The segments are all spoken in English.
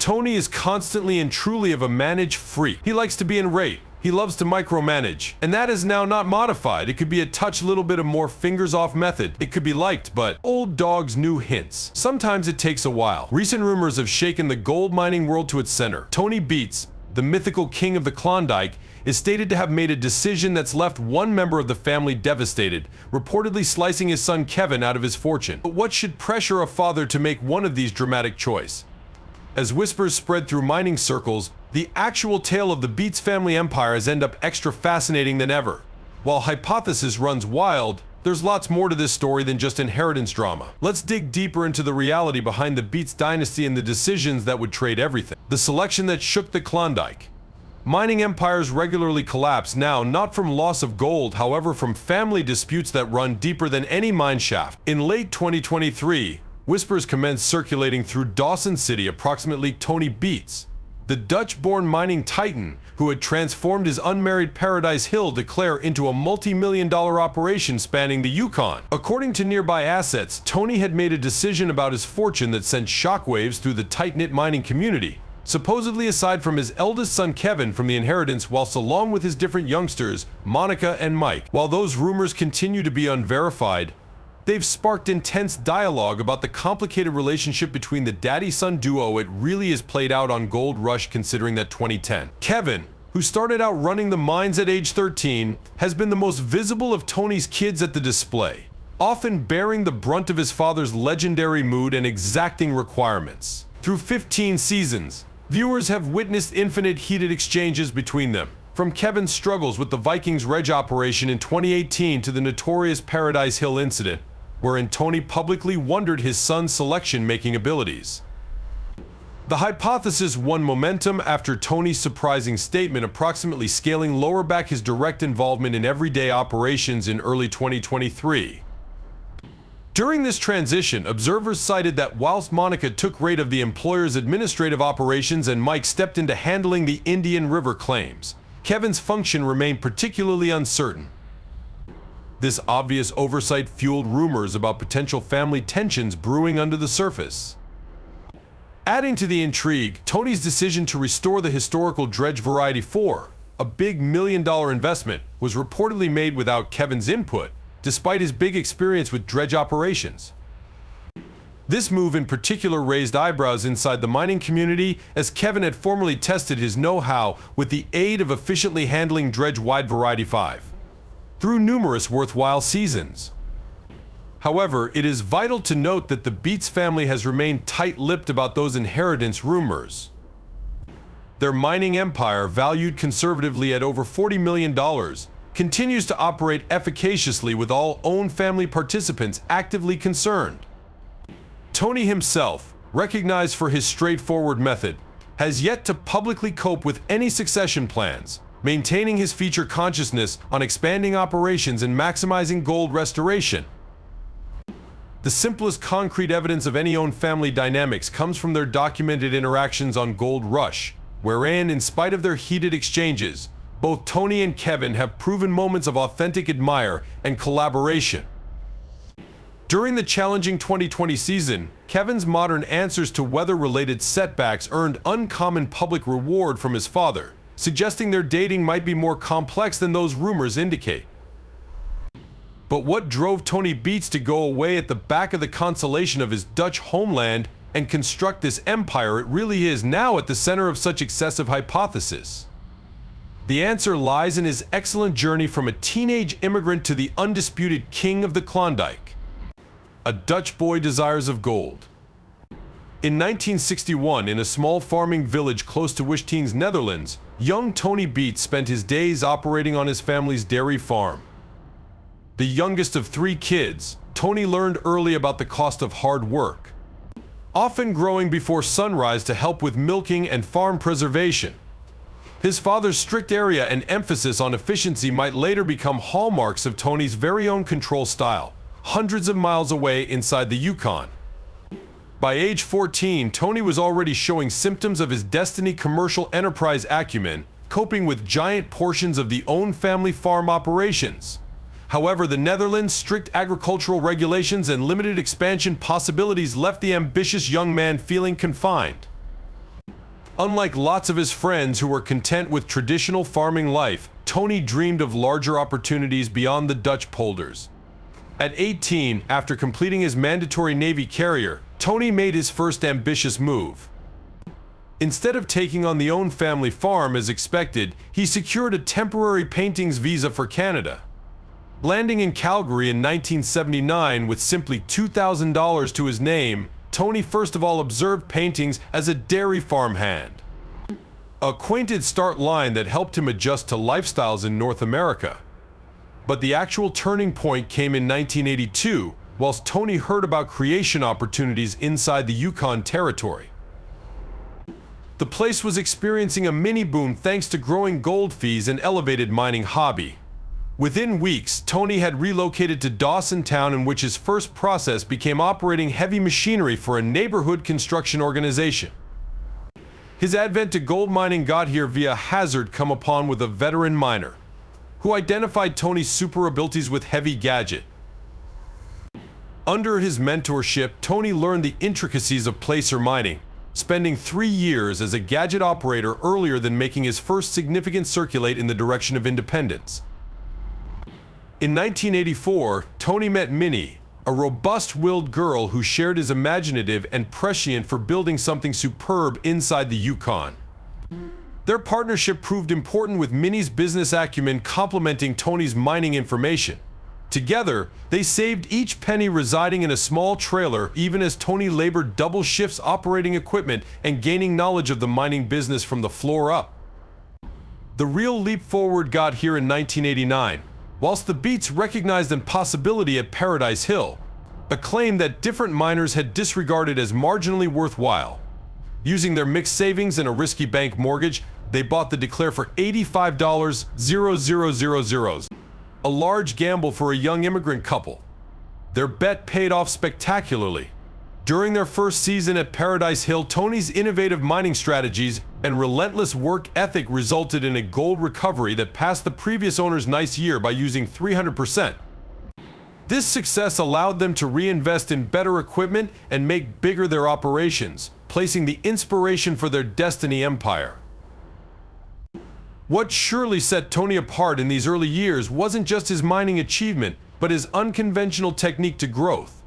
Tony is constantly and truly of a manage freak. He likes to be in rate. He loves to micromanage. And that is now not modified. It could be a touch little bit of more fingers off method. It could be liked, but old dogs new hints. Sometimes it takes a while. Recent rumors have shaken the gold mining world to its center. Tony Beats, the mythical king of the Klondike, is stated to have made a decision that's left one member of the family devastated, reportedly slicing his son Kevin out of his fortune. But what should pressure a father to make one of these dramatic choices? As whispers spread through mining circles, the actual tale of the Beats family empire has ended up extra fascinating than ever. While hypothesis runs wild, there's lots more to this story than just inheritance drama. Let's dig deeper into the reality behind the Beats dynasty and the decisions that would trade everything. The selection that shook the Klondike. Mining empires regularly collapse now, not from loss of gold, however from family disputes that run deeper than any mine shaft. In late 2023, whispers commenced circulating through Dawson City approximately Tony Beats, the Dutch-born mining titan who had transformed his unmarried Paradise Hill declare into a multi-million-dollar operation spanning the Yukon. According to nearby assets, Tony had made a decision about his fortune that sent shockwaves through the tight-knit mining community. Supposedly aside from his eldest son Kevin from the inheritance, whilst along with his different youngsters, Monica and Mike. While those rumors continue to be unverified, they've sparked intense dialogue about the complicated relationship between the daddy-son duo. It really is played out on Gold Rush, considering that 2010. Kevin, who started out running the mines at age 13, has been the most visible of Tony's kids at the display, often bearing the brunt of his father's legendary mood and exacting requirements. Through 15 seasons, viewers have witnessed infinite heated exchanges between them, from Kevin's struggles with the Vikings Reg operation in 2018 to the notorious Paradise Hill incident, wherein Tony publicly wondered his son's selection-making abilities. The hypothesis won momentum after Tony's surprising statement, approximately scaling lower back his direct involvement in everyday operations in early 2023. During this transition, observers cited that whilst Monica took rate of the employer's administrative operations and Mike stepped into handling the Indian River claims, Kevin's function remained particularly uncertain. This obvious oversight fueled rumors about potential family tensions brewing under the surface. Adding to the intrigue, Tony's decision to restore the historical dredge Variety 4, a big million-dollar investment, was reportedly made without Kevin's input, despite his big experience with dredge operations. This move in particular raised eyebrows inside the mining community, as Kevin had formerly tested his know-how with the aid of efficiently handling dredge-wide Variety 5 through numerous worthwhile seasons. However, it is vital to note that the Beats family has remained tight-lipped about those inheritance rumors. Their mining empire, valued conservatively at over $40 million, continues to operate efficaciously with all own family participants actively concerned. Tony himself, recognized for his straightforward method, has yet to publicly cope with any succession plans, maintaining his feature consciousness on expanding operations and maximizing gold restoration. The simplest concrete evidence of any own family dynamics comes from their documented interactions on Gold Rush, wherein, in spite of their heated exchanges, both Tony and Kevin have proven moments of authentic admire and collaboration. During the challenging 2020 season, Kevin's modern answers to weather-related setbacks earned uncommon public reward from his father, suggesting their dating might be more complex than those rumors indicate. But what drove Tony Beats to go away at the back of the constellation of his Dutch homeland and construct this empire it really is now at the center of such excessive hypothesis? The answer lies in his excellent journey from a teenage immigrant to the undisputed king of the Klondike. A Dutch boy desires of gold. In 1961, in a small farming village close to Wishteens, Netherlands, young Tony Beats spent his days operating on his family's dairy farm. The youngest of 3 kids, Tony learned early about the cost of hard work, often growing before sunrise to help with milking and farm preservation. His father's strict area and emphasis on efficiency might later become hallmarks of Tony's very own control style, hundreds of miles away inside the Yukon. By age 14, Tony was already showing symptoms of his destiny commercial enterprise acumen, coping with giant portions of the own family farm operations. However, the Netherlands' strict agricultural regulations and limited expansion possibilities left the ambitious young man feeling confined. Unlike lots of his friends who were content with traditional farming life, Tony dreamed of larger opportunities beyond the Dutch polders. At 18, after completing his mandatory Navy carrier, Tony made his first ambitious move. Instead of taking on the own family farm as expected, he secured a temporary paintings visa for Canada. Landing in Calgary in 1979 with simply $2,000 to his name, Tony first of all observed paintings as a dairy farm hand. A quainted start line that helped him adjust to lifestyles in North America. But the actual turning point came in 1982, whilst Tony heard about creation opportunities inside the Yukon Territory. The place was experiencing a mini boom thanks to growing gold fees and elevated mining hobby. Within weeks, Tony had relocated to Dawson Town, in which his first process became operating heavy machinery for a neighborhood construction organization. His advent to gold mining got here via hazard come upon with a veteran miner, who identified Tony's super abilities with heavy gadget. Under his mentorship, Tony learned the intricacies of placer mining, spending 3 years as a gadget operator earlier than making his first significant circulate in the direction of independence. In 1984, Tony met Minnie, a robust-willed girl who shared his imaginative and prescient for building something superb inside the Yukon. Their partnership proved important, with Minnie's business acumen complementing Tony's mining information. Together, they saved each penny residing in a small trailer, even as Tony labored double shifts operating equipment and gaining knowledge of the mining business from the floor up. The real leap forward got here in 1989. Whilst the Beats recognized an possibility at Paradise Hill, a claim that different miners had disregarded as marginally worthwhile. Using their mixed savings and a risky bank mortgage, they bought the declare for $85,000, a large gamble for a young immigrant couple. Their bet paid off spectacularly. During their first season at Paradise Hill, Tony's innovative mining strategies and relentless work ethic resulted in a gold recovery that passed the previous owner's nice year by using 300%. This success allowed them to reinvest in better equipment and make bigger their operations, placing the inspiration for their Destiny empire. What surely set Tony apart in these early years wasn't just his mining achievement, but his unconventional technique to growth.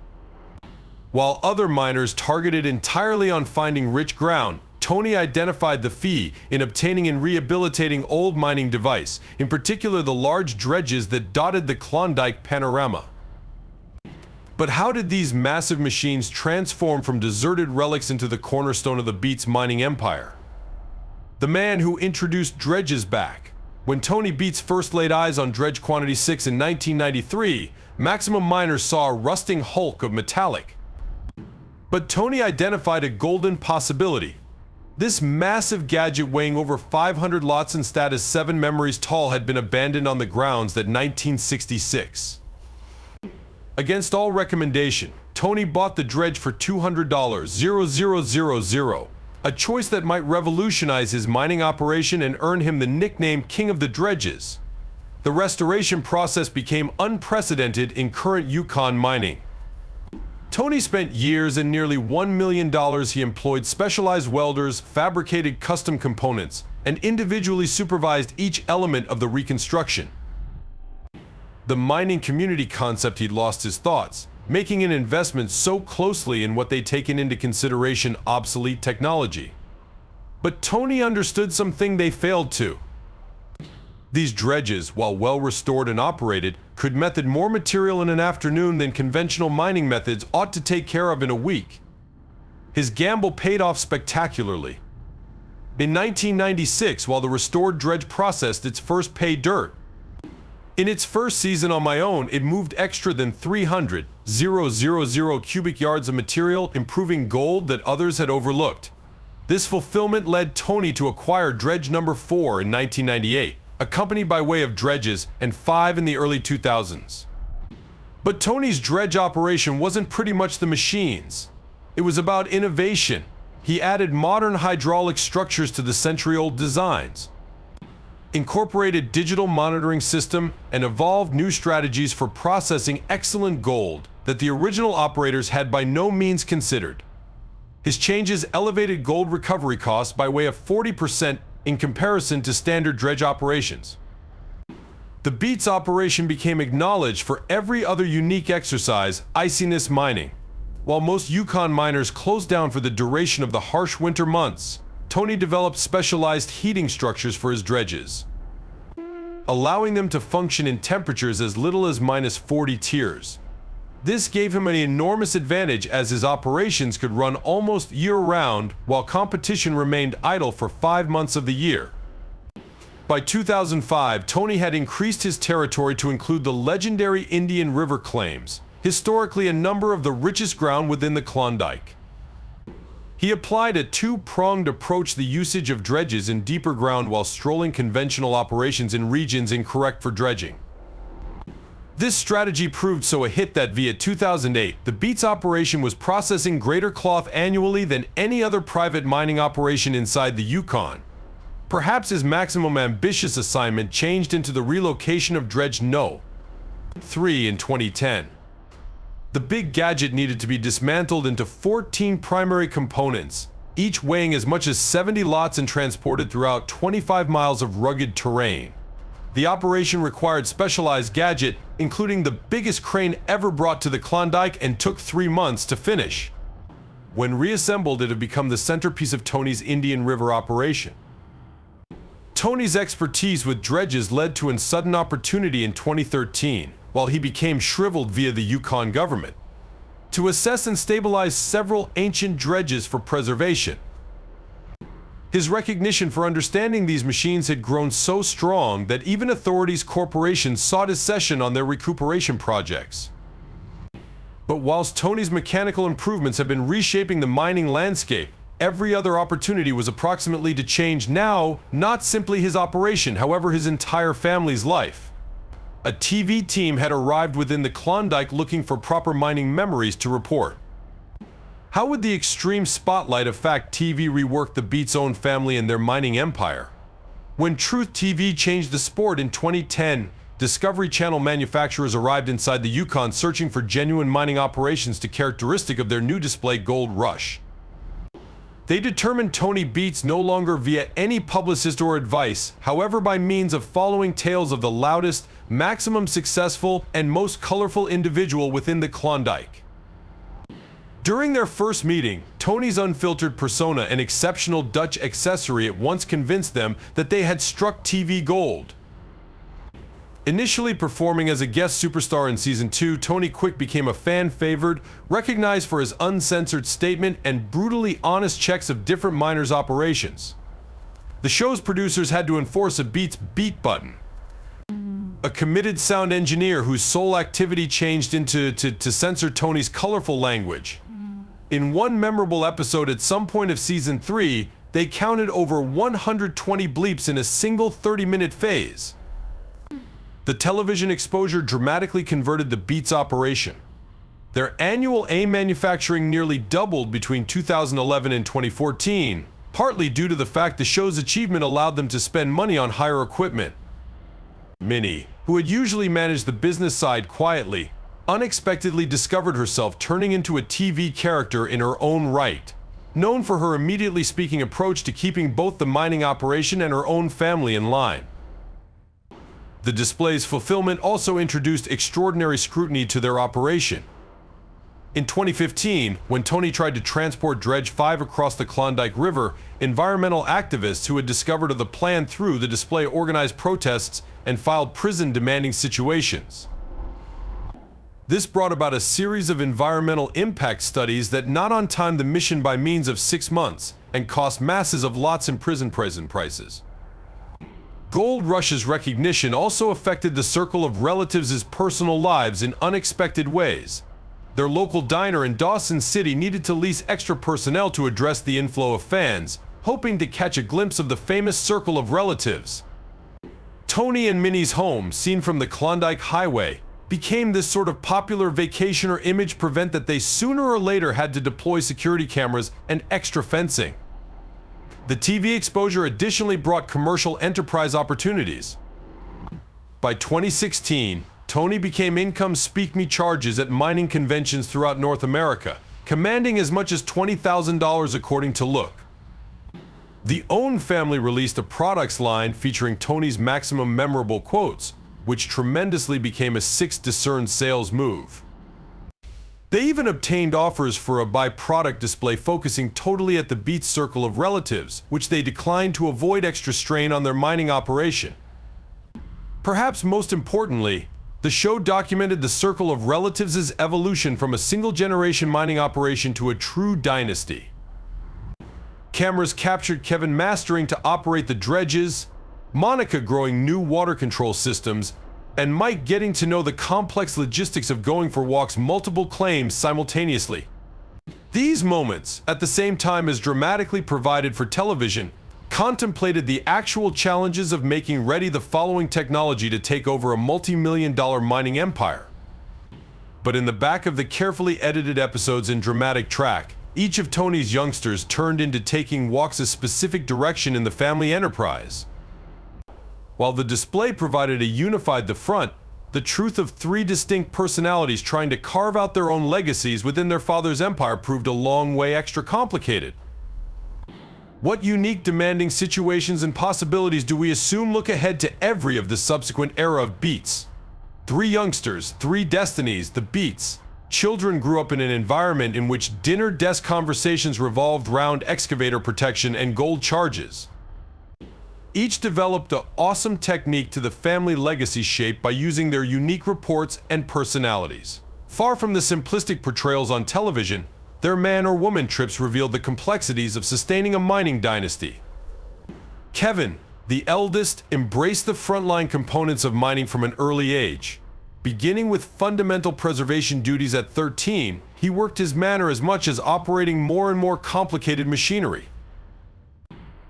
While other miners targeted entirely on finding rich ground, Tony identified the fee in obtaining and rehabilitating old mining device, in particular the large dredges that dotted the Klondike panorama. But how did these massive machines transform from deserted relics into the cornerstone of the Beats mining empire? The man who introduced dredges back. When Tony Beats first laid eyes on Dredge Quantity 6 in 1993, Maximum Miners saw a rusting hulk of metallic. But Tony identified a golden possibility. This massive gadget, weighing over 500 lots and status 7 memories tall, had been abandoned on the grounds that 1966. Against all recommendation, Tony bought the dredge for $200,000, a choice that might revolutionize his mining operation and earn him the nickname King of the Dredges. The restoration process became unprecedented in current Yukon mining. Tony spent years and nearly $1 million. He employed specialized welders, fabricated custom components, and individually supervised each element of the reconstruction. The mining community concept, he'd lost his thoughts, making an investment so closely in what they'd taken into consideration obsolete technology. But Tony understood something they failed to. These dredges, while well restored and operated, could method more material in an afternoon than conventional mining methods ought to take care of in a week. His gamble paid off spectacularly. In 1996, while the restored dredge processed its first pay dirt, in its first season on my own, it moved extra than 300,000 cubic yards of material, improving gold that others had overlooked. This fulfillment led Tony to acquire dredge number 4 in 1998. A company by way of dredges, and 5 in the early 2000s. But Tony's dredge operation wasn't pretty much the machines. It was about innovation. He added modern hydraulic structures to the century-old designs, incorporated digital monitoring system, and evolved new strategies for processing excellent gold that the original operators had by no means considered. His changes elevated gold recovery costs by way of 40% in comparison to standard dredge operations. The Beats operation became acknowledged for every other unique exercise, iciness mining. While most Yukon miners closed down for the duration of the harsh winter months, Tony developed specialized heating structures for his dredges, allowing them to function in temperatures as little as -40 tiers. This gave him an enormous advantage as his operations could run almost year-round while competition remained idle for 5 months of the year. By 2005, Tony had increased his territory to include the legendary Indian River claims, historically a number of the richest ground within the Klondike. He applied a two-pronged approach to the usage of dredges in deeper ground while strolling conventional operations in regions incorrect for dredging. This strategy proved so a hit that via 2008, the Beats operation was processing greater cloth annually than any other private mining operation inside the Yukon. Perhaps his maximum ambitious assignment changed into the relocation of Dredge No. 3 in 2010. The big gadget needed to be dismantled into 14 primary components, each weighing as much as 70 lots and transported throughout 25 miles of rugged terrain. The operation required specialized gadget, including the biggest crane ever brought to the Klondike, and took 3 months to finish. When reassembled, it had become the centerpiece of Tony's Indian River operation. Tony's expertise with dredges led to a sudden opportunity in 2013, while he became shriveled via the Yukon government, to assess and stabilize several ancient dredges for preservation. His recognition for understanding these machines had grown so strong that even authorities' corporations sought his session on their recuperation projects. But whilst Tony's mechanical improvements have been reshaping the mining landscape, every other opportunity was approximately to change now, not simply his operation, however his entire family's life. A TV team had arrived within the Klondike looking for proper mining memories to report. How would the extreme spotlight of Fact TV rework the Beats' own family and their mining empire? When Truth TV changed the sport in 2010, Discovery Channel manufacturers arrived inside the Yukon searching for genuine mining operations to characteristic of their new display gold rush. They determined Tony Beats no longer via any publicist or advice, however by means of following tales of the loudest, maximum successful, and most colorful individual within the Klondike. During their first meeting, Tony's unfiltered persona and exceptional Dutch accessory at once convinced them that they had struck TV gold. Initially performing as a guest superstar in Season 2, Tony quick became a fan favorite, recognized for his uncensored statement and brutally honest checks of different miners' operations. The show's producers had to enforce a Beats beat button, a committed sound engineer whose sole activity changed into to censor Tony's colorful language. In one memorable episode at some point of Season 3, they counted over 120 bleeps in a single 30-minute phase. The television exposure dramatically converted the Beats operation. Their annual AIM manufacturing nearly doubled between 2011 and 2014, partly due to the fact the show's achievement allowed them to spend money on higher equipment. Minnie, who had usually managed the business side quietly, unexpectedly discovered herself turning into a TV character in her own right, known for her immediately speaking approach to keeping both the mining operation and her own family in line. The display's fulfillment also introduced extraordinary scrutiny to their operation. In 2015, when Tony tried to transport Dredge 5 across the Klondike River, environmental activists who had discovered of the plan through the display organized protests and filed prison-demanding situations. This brought about a series of environmental impact studies that not on time the mission by means of 6 months and cost masses of lots in prison prices. Gold Rush's recognition also affected the circle of relatives' personal lives in unexpected ways. Their local diner in Dawson City needed to lease extra personnel to address the inflow of fans, hoping to catch a glimpse of the famous circle of relatives. Tony and Minnie's home, seen from the Klondike Highway, became this sort of popular vacationer image prevent that they sooner or later had to deploy security cameras and extra fencing. The TV exposure additionally brought commercial enterprise opportunities. By 2016, Tony became income speak-me charges at mining conventions throughout North America, commanding as much as $20,000 according to Look. The Own family released a products line featuring Tony's maximum memorable quotes, which tremendously became a sixth discerned sales move. They even obtained offers for a by-product display focusing totally at the Beats circle of relatives, which they declined to avoid extra strain on their mining operation. Perhaps most importantly, the show documented the circle of relatives' evolution from a single-generation mining operation to a true dynasty. Cameras captured Kevin mastering to operate the dredges, Monica growing new water control systems, and Mike getting to know the complex logistics of going for walks multiple claims simultaneously. These moments, at the same time as dramatically provided for television, contemplated the actual challenges of making ready the following technology to take over a multi-million-dollar mining empire. But in the back of the carefully edited episodes in dramatic track, each of Tony's youngsters turned into taking walks a specific direction in the family enterprise. While the display provided a unified the front, the truth of three distinct personalities trying to carve out their own legacies within their father's empire proved a long way extra complicated. What unique demanding situations and possibilities do we assume look ahead to every of the subsequent era of Beats? Three youngsters, three destinies, the Beats. Children grew up in an environment in which dinner desk conversations revolved around excavator protection and gold charges. Each developed an awesome technique to the family legacy shape by using their unique reports and personalities. Far from the simplistic portrayals on television, their man or woman trips revealed the complexities of sustaining a mining dynasty. Kevin, the eldest, embraced the frontline components of mining from an early age. Beginning with fundamental preservation duties at 13, he worked his manner as much as operating more and more complicated machinery.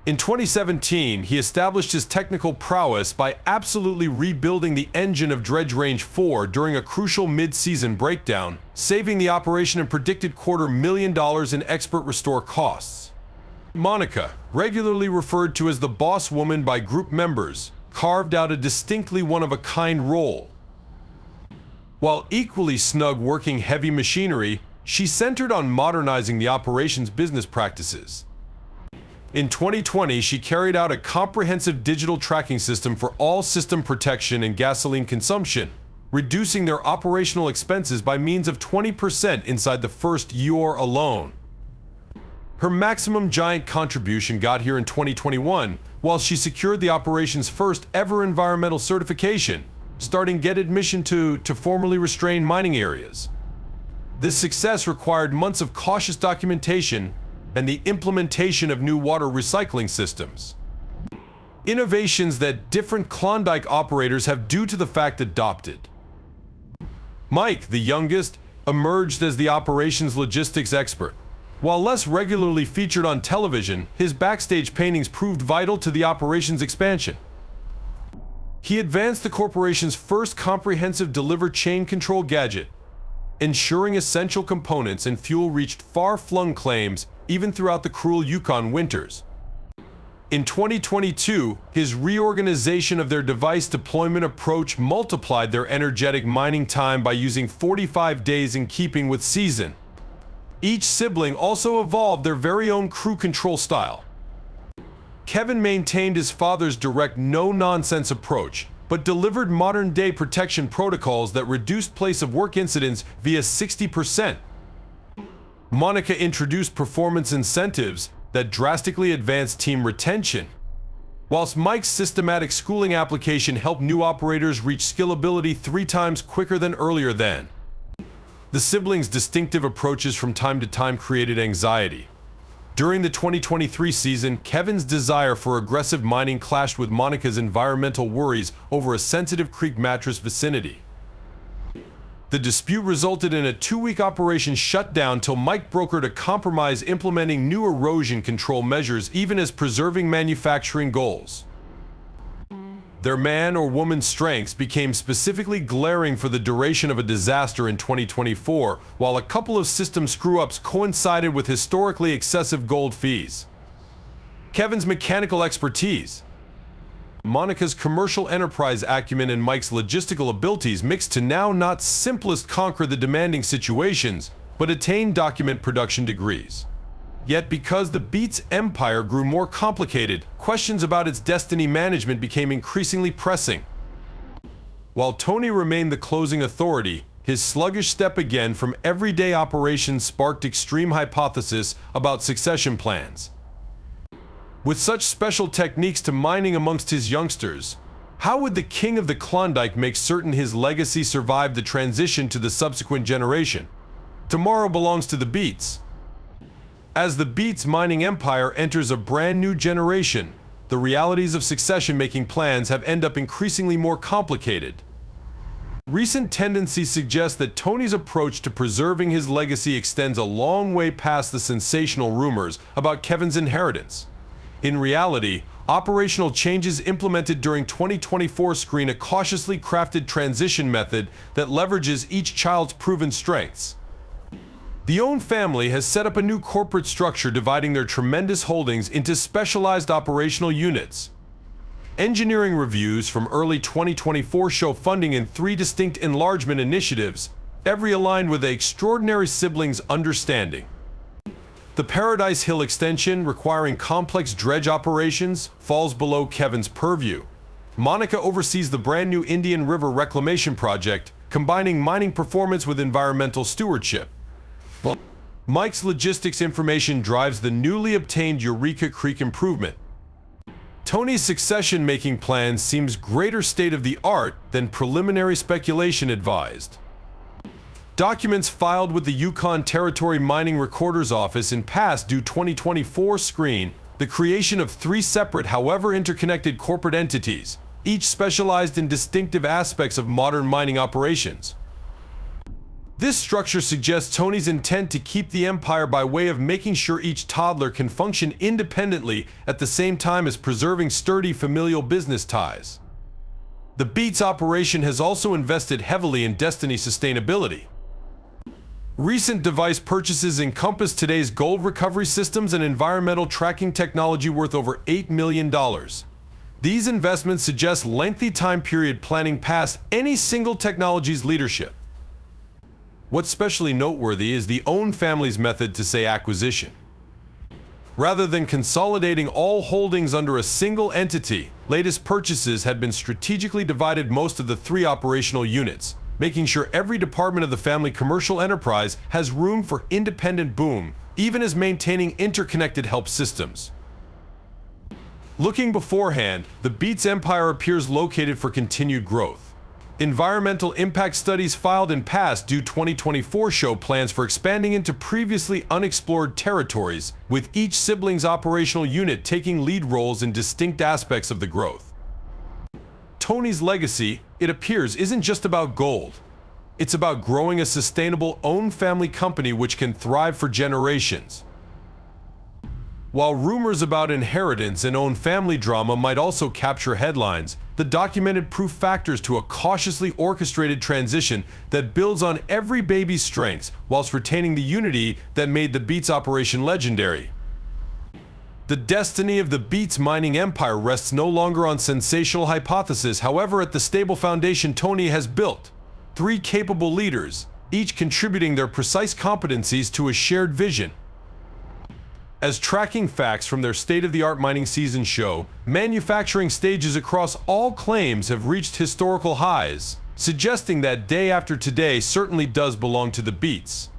In 2017, he established his technical prowess by absolutely rebuilding the engine of Dredge Range 4 during a crucial mid-season breakdown, saving the operation a predicted $250,000 in expert restore costs. Monica, regularly referred to as the boss woman by group members, carved out a distinctly one-of-a-kind role. While equally snug working heavy machinery, she centered on modernizing the operation's business practices. In 2020, she carried out a comprehensive digital tracking system for all system protection and gasoline consumption, reducing their operational expenses by means of 20% inside the first year alone. Her maximum giant contribution got here in 2021, while she secured the operation's first ever environmental certification, starting get admission to formerly restrained mining areas. This success required months of cautious documentation and the implementation of new water recycling systems. Innovations that different Klondike operators have due to the fact adopted. Mike, the youngest, emerged as the operations logistics expert. While less regularly featured on television, his backstage paintings proved vital to the operation's expansion. He advanced the corporation's first comprehensive deliver chain control gadget, ensuring essential components and fuel reached far-flung claims even throughout the cruel Yukon winters. In 2022, his reorganization of their device deployment approach multiplied their energetic mining time by using 45 days in keeping with season. Each sibling also evolved their very own crew control style. Kevin maintained his father's direct no-nonsense approach, but delivered modern-day protection protocols that reduced place-of-work incidents via 60%. Monica introduced performance incentives that drastically advanced team retention, whilst Mike's systematic schooling application helped new operators reach skillability 3 times quicker than earlier then. The siblings' distinctive approaches from time to time created anxiety. During the 2023 season, Kevin's desire for aggressive mining clashed with Monica's environmental worries over a sensitive creek mattress vicinity. The dispute resulted in a 2-week operation shutdown till Mike brokered a compromise implementing new erosion control measures even as preserving manufacturing goals. Their man or woman's strengths became specifically glaring for the duration of a disaster in 2024, while a couple of system screw-ups coincided with historically excessive gold fees. Kevin's mechanical expertise, Monica's commercial enterprise acumen, and Mike's logistical abilities mixed to now not simplest conquer the demanding situations, but attained document production degrees. Yet because the Beats empire grew more complicated, questions about its destiny management became increasingly pressing. While Tony remained the closing authority, his sluggish step again from everyday operations sparked extreme hypotheses about succession plans. With such special techniques to mining amongst his youngsters, how would the king of the Klondike make certain his legacy survived the transition to the subsequent generation? Tomorrow belongs to the Beats. As the Beats mining empire enters a brand new generation, the realities of succession-making plans have ended up increasingly more complicated. Recent tendencies suggest that Tony's approach to preserving his legacy extends a long way past the sensational rumors about Kevin's inheritance. In reality, operational changes implemented during 2024 screen a cautiously crafted transition method that leverages each child's proven strengths. The Own family has set up a new corporate structure dividing their tremendous holdings into specialized operational units. Engineering reviews from early 2024 show funding in 3 distinct enlargement initiatives, every aligned with the extraordinary siblings' understanding. The Paradise Hill extension, requiring complex dredge operations, falls below Kevin's purview. Monica oversees the brand new Indian River Reclamation Project, combining mining performance with environmental stewardship. Mike's logistics information drives the newly obtained Eureka Creek improvement. Tony's succession-making plan seems greater state-of-the-art than preliminary speculation advised. Documents filed with the Yukon Territory Mining Recorder's Office in past due 2024 screen the creation of 3 separate, however interconnected corporate entities, each specialized in distinctive aspects of modern mining operations. This structure suggests Tony's intent to keep the empire by way of making sure each toddler can function independently at the same time as preserving sturdy familial business ties. The Beats operation has also invested heavily in Destiny sustainability. Recent device purchases encompass today's gold recovery systems and environmental tracking technology worth over $8 million. These investments suggest lengthy time period planning past any single technology's leadership. What's especially noteworthy is the Own family's method to say acquisition. Rather than consolidating all holdings under a single entity, latest purchases had been strategically divided most of the 3 operational units, making sure every department of the family commercial enterprise has room for independent boom, even as maintaining interconnected help systems. Looking beforehand, the Beats empire appears located for continued growth. Environmental impact studies filed in past due 2024 show plans for expanding into previously unexplored territories, with each sibling's operational unit taking lead roles in distinct aspects of the growth. Tony's legacy, it appears, isn't just about gold. It's about growing a sustainable Own family company which can thrive for generations. While rumors about inheritance and Own family drama might also capture headlines, the documented proof factors to a cautiously orchestrated transition that builds on every baby's strengths whilst retaining the unity that made the Beats operation legendary. The destiny of the Beats mining empire rests no longer on sensational hypotheses, however, at the stable foundation Tony has built. 3 capable leaders, each contributing their precise competencies to a shared vision. As tracking facts from their state-of-the-art mining season show, manufacturing stages across all claims have reached historical highs, suggesting that day after today certainly does belong to the Beats.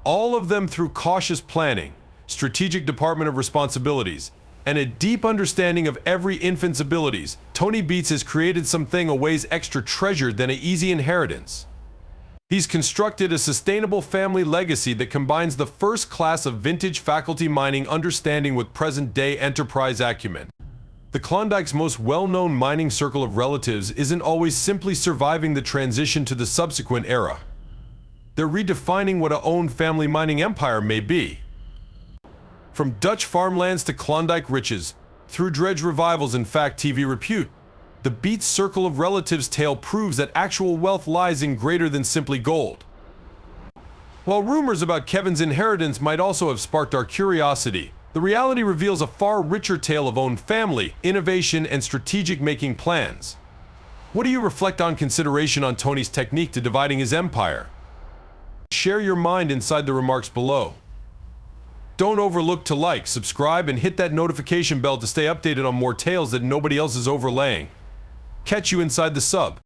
All of them through cautious planning, strategic department of responsibilities, and a deep understanding of every infant's abilities, Tony Beats has created something a ways extra treasured than an easy inheritance. He's constructed a sustainable family legacy that combines the first class of vintage faculty mining understanding with present-day enterprise acumen. The Klondike's most well-known mining circle of relatives isn't always simply surviving the transition to the subsequent era. They're redefining what a Own family mining empire may be. From Dutch farmlands to Klondike riches, through dredge revivals and fact TV repute, the Beats circle of relatives tale proves that actual wealth lies in greater than simply gold. While rumors about Kevin's inheritance might also have sparked our curiosity, the reality reveals a far richer tale of Own family, innovation, and strategic making plans. What do you reflect on consideration on Tony's technique to dividing his empire? Share your mind inside the remarks below. Don't overlook to like, subscribe, and hit that notification bell to stay updated on more tales that nobody else is overlaying. Catch you inside the sub.